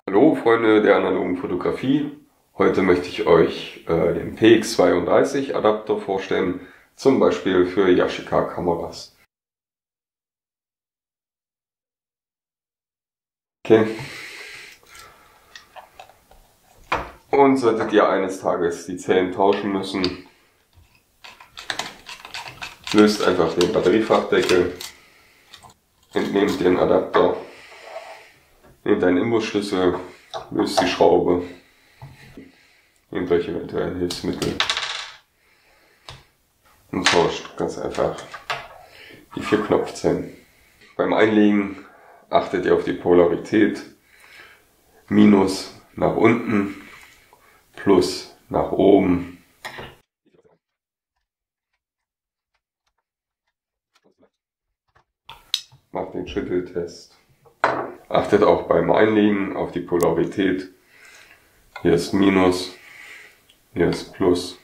Hallo Freunde der analogen Fotografie, heute möchte ich euch den PX32 Adapter vorstellen, zum Beispiel für Yashica Kameras. Okay. Und solltet ihr eines Tages die Zellen tauschen müssen, löst einfach den Batteriefachdeckel, entnehmt den Adapter, nehmt einen Imbusschlüssel, löst die Schraube, nehmt euch eventuell ein Hilfsmittel und tauscht ganz einfach die 4 Knopfzellen. Beim Einlegen achtet ihr auf die Polarität, Minus nach unten, Plus nach oben. Macht den Schütteltest. Achtet auch beim Einlegen auf die Polarität. Hier ist Minus, hier ist Plus.